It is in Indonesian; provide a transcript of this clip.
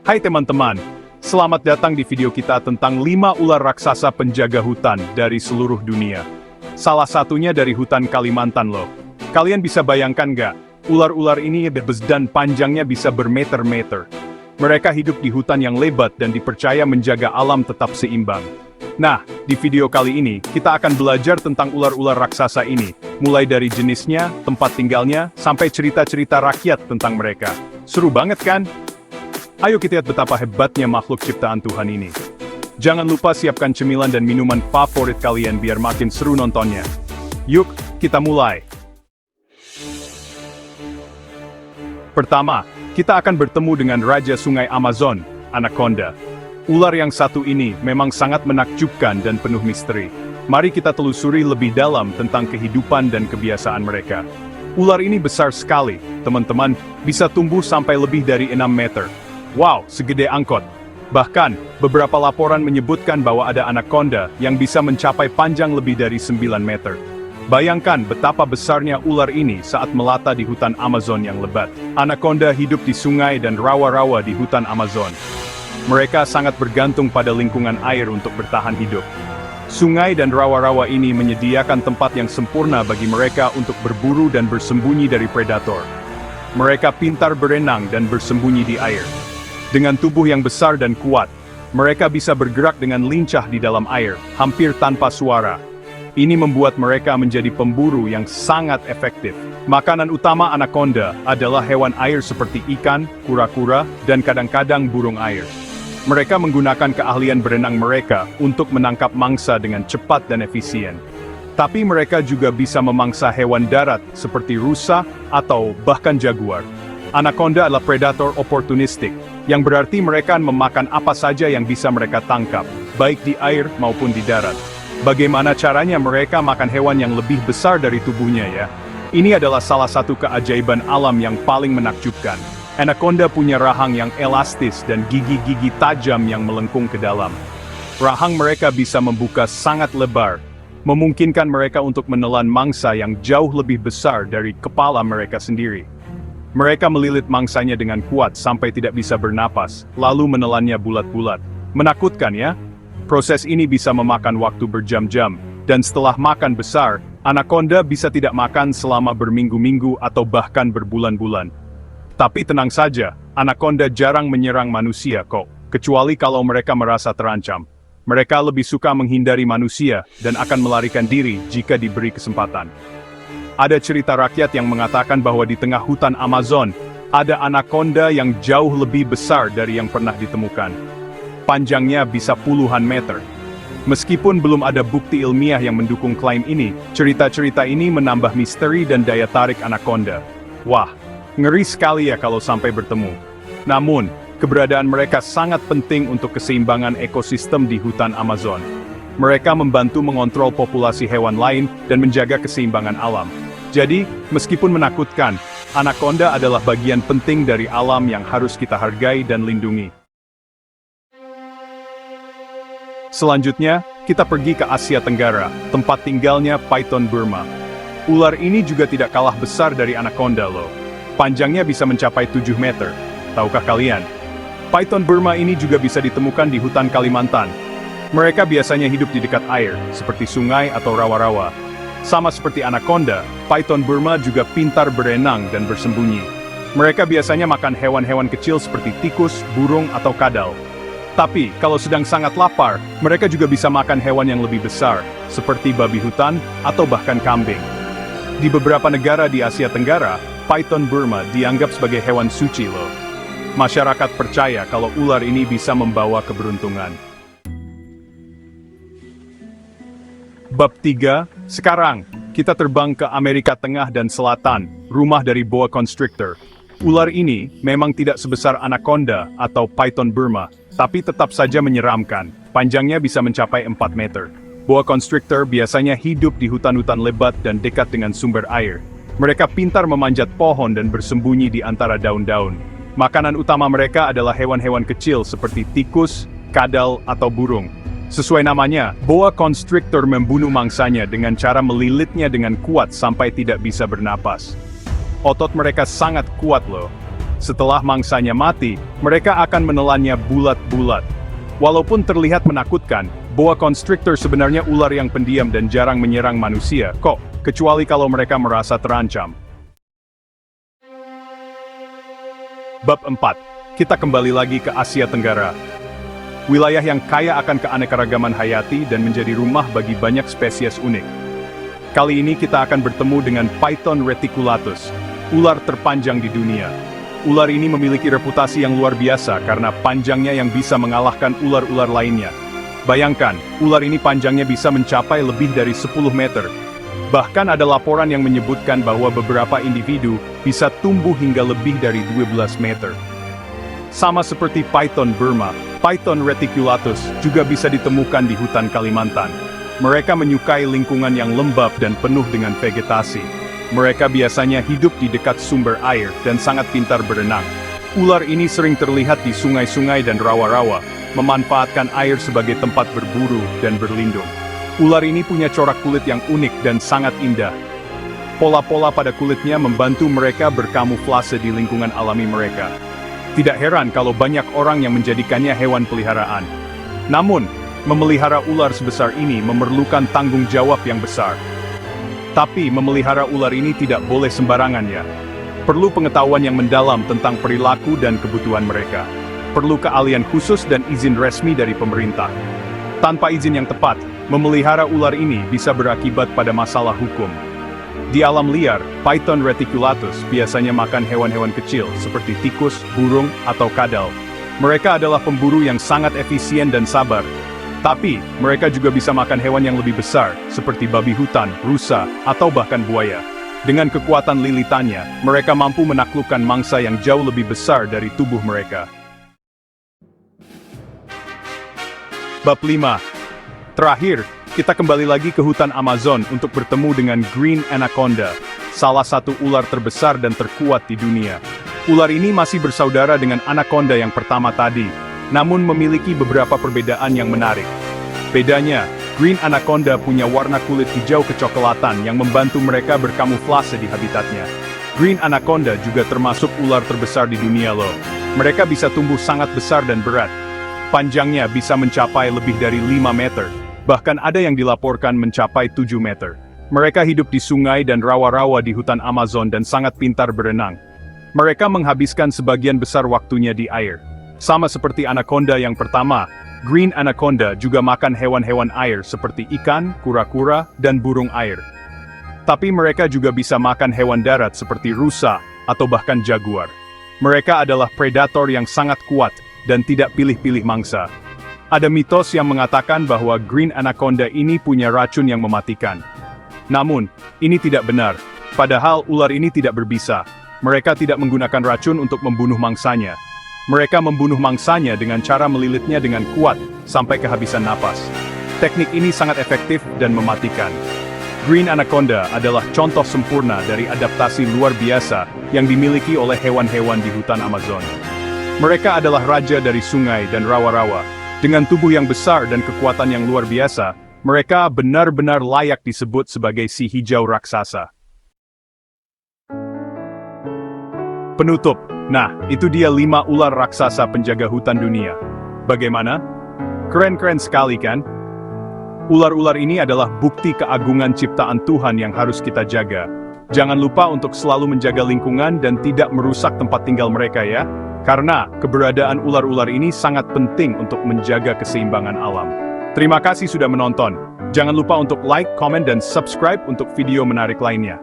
Hai teman-teman, selamat datang di video kita tentang 5 ular raksasa penjaga hutan dari seluruh dunia. Salah satunya dari hutan Kalimantan loh. Kalian bisa bayangkan nggak? Ular-ular ini bebas dan panjangnya bisa bermeter-meter. Mereka hidup di hutan yang lebat dan dipercaya menjaga alam tetap seimbang. Nah, di video kali ini, kita akan belajar tentang ular-ular raksasa ini, mulai dari jenisnya, tempat tinggalnya, sampai cerita-cerita rakyat tentang mereka. Seru banget kan? Ayo kita lihat betapa hebatnya makhluk ciptaan Tuhan ini. Jangan lupa siapkan cemilan dan minuman favorit kalian biar makin seru nontonnya. Yuk, kita mulai. Pertama, kita akan bertemu dengan Raja Sungai Amazon, Anaconda. Ular yang satu ini memang sangat menakjubkan dan penuh misteri. Mari kita telusuri lebih dalam tentang kehidupan dan kebiasaan mereka. Ular ini besar sekali, teman-teman, bisa tumbuh sampai lebih dari 6 meter. Wow, segede angkot. Bahkan, beberapa laporan menyebutkan bahwa ada anaconda yang bisa mencapai panjang lebih dari 9 meter. Bayangkan betapa besarnya ular ini saat melata di hutan Amazon yang lebat. Anaconda hidup di sungai dan rawa-rawa di hutan Amazon. Mereka sangat bergantung pada lingkungan air untuk bertahan hidup. Sungai dan rawa-rawa ini menyediakan tempat yang sempurna bagi mereka untuk berburu dan bersembunyi dari predator. Mereka pintar berenang dan bersembunyi di air. Dengan tubuh yang besar dan kuat, mereka bisa bergerak dengan lincah di dalam air, hampir tanpa suara. Ini membuat mereka menjadi pemburu yang sangat efektif. Makanan utama anaconda adalah hewan air seperti ikan, kura-kura, dan kadang-kadang burung air. Mereka menggunakan keahlian berenang mereka untuk menangkap mangsa dengan cepat dan efisien. Tapi mereka juga bisa memangsa hewan darat seperti rusa atau bahkan jaguar. Anaconda adalah predator oportunistik, yang berarti mereka memakan apa saja yang bisa mereka tangkap, baik di air maupun di darat. Bagaimana caranya mereka makan hewan yang lebih besar dari tubuhnya ya? Ini adalah salah satu keajaiban alam yang paling menakjubkan. Anaconda punya rahang yang elastis dan gigi-gigi tajam yang melengkung ke dalam. Rahang mereka bisa membuka sangat lebar, memungkinkan mereka untuk menelan mangsa yang jauh lebih besar dari kepala mereka sendiri. Mereka melilit mangsanya dengan kuat sampai tidak bisa bernapas, lalu menelannya bulat-bulat. Menakutkan ya? Proses ini bisa memakan waktu berjam-jam, dan setelah makan besar, anaconda bisa tidak makan selama berminggu-minggu atau bahkan berbulan-bulan. Tapi tenang saja, anaconda jarang menyerang manusia kok, kecuali kalau mereka merasa terancam. Mereka lebih suka menghindari manusia dan akan melarikan diri jika diberi kesempatan. Ada cerita rakyat yang mengatakan bahwa di tengah hutan Amazon, ada anaconda yang jauh lebih besar dari yang pernah ditemukan. Panjangnya bisa puluhan meter. Meskipun belum ada bukti ilmiah yang mendukung klaim ini, cerita-cerita ini menambah misteri dan daya tarik anaconda. Wah, ngeri sekali ya kalau sampai bertemu. Namun, keberadaan mereka sangat penting untuk keseimbangan ekosistem di hutan Amazon. Mereka membantu mengontrol populasi hewan lain dan menjaga keseimbangan alam. Jadi, meskipun menakutkan, anaconda adalah bagian penting dari alam yang harus kita hargai dan lindungi. Selanjutnya, kita pergi ke Asia Tenggara, tempat tinggalnya python Burma. Ular ini juga tidak kalah besar dari anaconda loh. Panjangnya bisa mencapai 7 meter. Tahukah kalian? Python Burma ini juga bisa ditemukan di hutan Kalimantan. Mereka biasanya hidup di dekat air, seperti sungai atau rawa-rawa. Sama seperti anaconda, python Burma juga pintar berenang dan bersembunyi. Mereka biasanya makan hewan-hewan kecil seperti tikus, burung, atau kadal. Tapi, kalau sedang sangat lapar, mereka juga bisa makan hewan yang lebih besar, seperti babi hutan atau bahkan kambing. Di beberapa negara di Asia Tenggara, python Burma dianggap sebagai hewan suci loh. Masyarakat percaya kalau ular ini bisa membawa keberuntungan. Bab 3, sekarang, kita terbang ke Amerika Tengah dan Selatan, rumah dari boa constrictor. Ular ini memang tidak sebesar anaconda atau python Burma, tapi tetap saja menyeramkan. Panjangnya bisa mencapai 4 meter. Boa constrictor biasanya hidup di hutan-hutan lebat dan dekat dengan sumber air. Mereka pintar memanjat pohon dan bersembunyi di antara daun-daun. Makanan utama mereka adalah hewan-hewan kecil seperti tikus, kadal, atau burung. Sesuai namanya, boa constrictor membunuh mangsanya dengan cara melilitnya dengan kuat sampai tidak bisa bernapas. Otot mereka sangat kuat loh. Setelah mangsanya mati, mereka akan menelannya bulat-bulat. Walaupun terlihat menakutkan, boa constrictor sebenarnya ular yang pendiam dan jarang menyerang manusia, kok, kecuali kalau mereka merasa terancam. Bab 4. Kita kembali lagi ke Asia Tenggara. Wilayah yang kaya akan keanekaragaman hayati dan menjadi rumah bagi banyak spesies unik. Kali ini kita akan bertemu dengan Python reticulatus, ular terpanjang di dunia. Ular ini memiliki reputasi yang luar biasa karena panjangnya yang bisa mengalahkan ular-ular lainnya. Bayangkan, ular ini panjangnya bisa mencapai lebih dari 10 meter. Bahkan ada laporan yang menyebutkan bahwa beberapa individu bisa tumbuh hingga lebih dari 12 meter. Sama seperti Python Burma, Python reticulatus juga bisa ditemukan di hutan Kalimantan. Mereka menyukai lingkungan yang lembab dan penuh dengan vegetasi. Mereka biasanya hidup di dekat sumber air dan sangat pintar berenang. Ular ini sering terlihat di sungai-sungai dan rawa-rawa, memanfaatkan air sebagai tempat berburu dan berlindung. Ular ini punya corak kulit yang unik dan sangat indah. Pola-pola pada kulitnya membantu mereka berkamuflase di lingkungan alami mereka. Tidak heran kalau banyak orang yang menjadikannya hewan peliharaan. Namun, memelihara ular sebesar ini memerlukan tanggung jawab yang besar. Tapi memelihara ular ini tidak boleh sembarangan ya. Perlu pengetahuan yang mendalam tentang perilaku dan kebutuhan mereka. Perlu keahlian khusus dan izin resmi dari pemerintah. Tanpa izin yang tepat, memelihara ular ini bisa berakibat pada masalah hukum. Di alam liar, Python reticulatus biasanya makan hewan-hewan kecil seperti tikus, burung, atau kadal. Mereka adalah pemburu yang sangat efisien dan sabar. Tapi, mereka juga bisa makan hewan yang lebih besar, seperti babi hutan, rusa, atau bahkan buaya. Dengan kekuatan lilitannya, mereka mampu menaklukkan mangsa yang jauh lebih besar dari tubuh mereka. Bab 5. Terakhir, kita kembali lagi ke hutan Amazon untuk bertemu dengan Green Anaconda, salah satu ular terbesar dan terkuat di dunia. Ular ini masih bersaudara dengan anaconda yang pertama tadi, namun memiliki beberapa perbedaan yang menarik. Bedanya, Green Anaconda punya warna kulit hijau kecoklatan yang membantu mereka berkamuflase di habitatnya. Green Anaconda juga termasuk ular terbesar di dunia loh. Mereka bisa tumbuh sangat besar dan berat. Panjangnya bisa mencapai lebih dari 5 meter. Bahkan ada yang dilaporkan mencapai 7 meter. Mereka hidup di sungai dan rawa-rawa di hutan Amazon dan sangat pintar berenang. Mereka menghabiskan sebagian besar waktunya di air. Sama seperti anaconda yang pertama, Green Anaconda juga makan hewan-hewan air seperti ikan, kura-kura, dan burung air. Tapi mereka juga bisa makan hewan darat seperti rusa atau bahkan jaguar. Mereka adalah predator yang sangat kuat dan tidak pilih-pilih mangsa. Ada mitos yang mengatakan bahwa Green Anaconda ini punya racun yang mematikan. Namun, ini tidak benar. Padahal ular ini tidak berbisa. Mereka tidak menggunakan racun untuk membunuh mangsanya. Mereka membunuh mangsanya dengan cara melilitnya dengan kuat, sampai kehabisan napas. Teknik ini sangat efektif dan mematikan. Green Anaconda adalah contoh sempurna dari adaptasi luar biasa yang dimiliki oleh hewan-hewan di hutan Amazon. Mereka adalah raja dari sungai dan rawa-rawa. Dengan tubuh yang besar dan kekuatan yang luar biasa, mereka benar-benar layak disebut sebagai si hijau raksasa. Penutup. Nah, itu dia 5 ular raksasa penjaga hutan dunia. Bagaimana? Keren-keren sekali kan? Ular-ular ini adalah bukti keagungan ciptaan Tuhan yang harus kita jaga. Jangan lupa untuk selalu menjaga lingkungan dan tidak merusak tempat tinggal mereka ya. Karena keberadaan ular-ular ini sangat penting untuk menjaga keseimbangan alam. Terima kasih sudah menonton. Jangan lupa untuk like, komen, dan subscribe untuk video menarik lainnya.